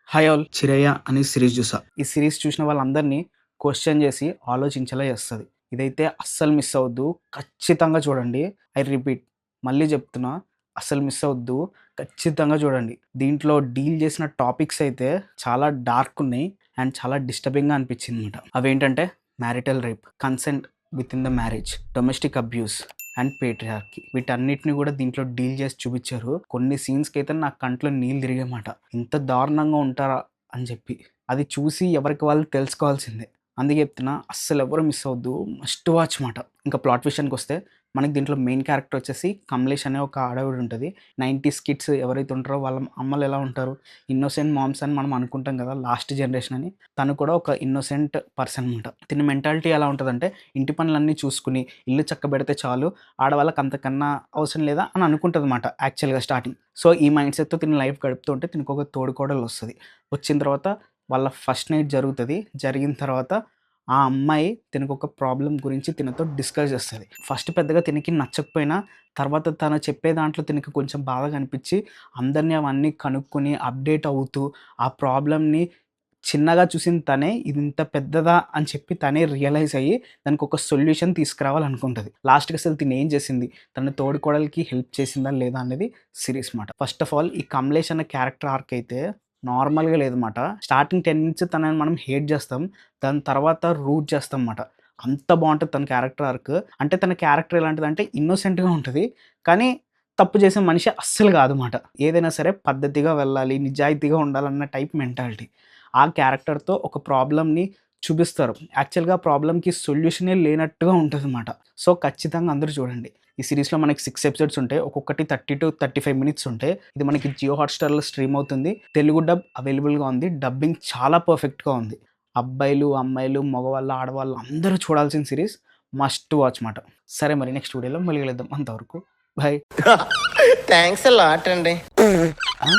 Hi all, 'చిరయ్య' అనే series చూసా. ఈ సిరీస్ చూసిన వాళ్ళందరినీ క్వెషన్ చేసి ఆలోచించేలా చేస్తది. ఇదైతే అస్సలు మిస్ అవ్వద్దు. ఖచ్చితంగా చూడండి. ఐ రిపీట్, మళ్ళీ చెప్తున్నా, అస్సలు మిస్ అవ్వద్దు. ఖచ్చితంగా చూడండి. దీంట్లో డీల్ చేసిన టాపిక్స్ అయితే చాలా డార్క్ ఉన్నాయి అండ్ చాలా డిస్టర్బింగ్‌గా అనిపించిందన్నమాట. అవేంటంటే marital rape, consent within the marriage, domestic abuse and patriarchy. వీటన్నిటిని కూడా దీంట్లో డీల్ చేసి చూపించారు. కొన్ని సీన్స్‌కి అయితే నా కంట్లో నీళ్ళు తిరిగాయన్నమాట. ఇంత దారుణంగా ఉంటారా అని చెప్పి. అది చూసి ఎవరికి వాళ్ళు తెలుసుకోవాల్సిందే. అందుకే చెప్తున్నా, అస్సలెవ్వరు మిస్ అవ్వద్దు. మస్ట్ వాచ్ మాట. ఇంకా ప్లాట్ విషయానికొస్తే, మనకి దీంట్లో మెయిన్ క్యారెక్టర్ వచ్చేసి కమలేష్ అనే ఒక ఆడవిడ ఉంటది. 90స్ కిడ్స్ ఎవరైతే ఉంటారో వాళ్ళ అమ్మలు ఎలా ఉంటారు? ఇన్నోసెంట్ మామ్స్ అని మనం అనుకుంటాం కదా! లాస్ట్ జనరేషన్ అని. తను కూడా ఒక ఇన్నోసెంట్ పర్సన్ అనమాట. తిన మెంటాలిటీ ఎలా ఉంటదంటే, ఇంటి పనులన్నీ చూసుకొని, ఇల్లు చక్కబెడితే చాలు, ఆడవాళ్ళకి అంతకన్నా అవసరం లేదా అని అనుకుంటదనమాట యాక్చువల్‌గా స్టార్టింగ్. సో, ఈ మైండ్ సెట్‌తో తిను లైఫ్ గడుపుతూ ఉంటే తినకొక తోడికోడలొస్తది. వచ్చిన తర్వాత వాళ్ళ ఫస్ట్ నైట్ జరుగుతది. జరిగిన తర్వాత ఆ అమ్మాయి తినకొక ప్రాబ్లమ్ గురించి తినతో డిస్కస్ చేస్తది. ఫస్ట్ పెద్దగా తినకి నచ్చకపోయినా, తర్వాత తను చెప్పే దాంట్లో తినకి కొంచెం బాధగా అనిపిచ్చి, అందరిని అవన్నీ కనుక్కొని, అప్డేట్ అవుతూ, ఆ ప్రాబ్లమ్‌ని చిన్నగా చూసిన తనే, ఇది ఇంత పెద్దదా అని చెప్పి తనే రియలైజ్ అయ్యి, దానికొక సొల్యూషన్ తీసుకురావాలనుకుంటది. లాస్ట్‌కి అసలు తినేం చేసింది? తన తోడికోడలికి హెల్ప్ చేసిందా లేదా అనేది సీరీస్ మాట. ఫస్ట్ ఆఫ్ ఆల్ ఈ కమలేష్ అనే క్యారెక్టర్ ఆర్క్ అయితే నార్మల్‌గా లేదన్నమాట. స్టార్టింగ్ 10 మినిట్స్ తనని మనం హేట్ చేస్తాం. దాని తర్వాత రూట్ చేస్తాం మాట. అంత బావుంటది తన క్యారెక్టర్ ఆర్క్. అంటే తన క్యారెక్టర్ ఎలాంటిదంటే ఇన్నోసెంట్‌గా ఉంటది. కానీ తప్పు చేసే మనిషి అస్సలు కాదు మాట. ఏదైనా సరే పద్ధతిగా వెళ్ళాలి, నిజాయితీగా ఉండాలన్న టైప్ మెంటాలిటీ. ఆ క్యారెక్టర్‌తో ఒక ప్రాబ్లమ్‌ని చూపిస్తారు. యాక్చువల్‌గా ఆ ప్రాబ్లమ్‌కి సొల్యూషనే లేనట్టుగా ఉంటదన్నమాట. సో, ఖచ్చితంగా అందరూ చూడండి. ఈ సీరీస్‌లో మనకి 6 ఎపిసోడ్స్ ఉంటాయి. ఒక్కొక్కటి 30-35 మినిట్స్ ఉంటాయి. ఇది మనకి జియో హాట్‌స్టార్‌లో స్ట్రీమ్ అవుతుంది. తెలుగు డబ్ అవైలబుల్‌గా ఉంది. డబ్బింగ్ చాలా పర్ఫెక్ట్‌గా ఉంది. అబ్బాయిలు, అమ్మాయిలు, మగవాళ్ళు, ఆడవాళ్ళు అందరూ చూడాల్సిన సీరీస్. మస్ట్ వాచ్ మాట. సరే మరి నెక్స్ట్ వీడియోలో మళ్ళీ కలుద్దాం. అంతవరకు బాయ్. థ్యాంక్స్ అ లాట్ అండి. ఆ!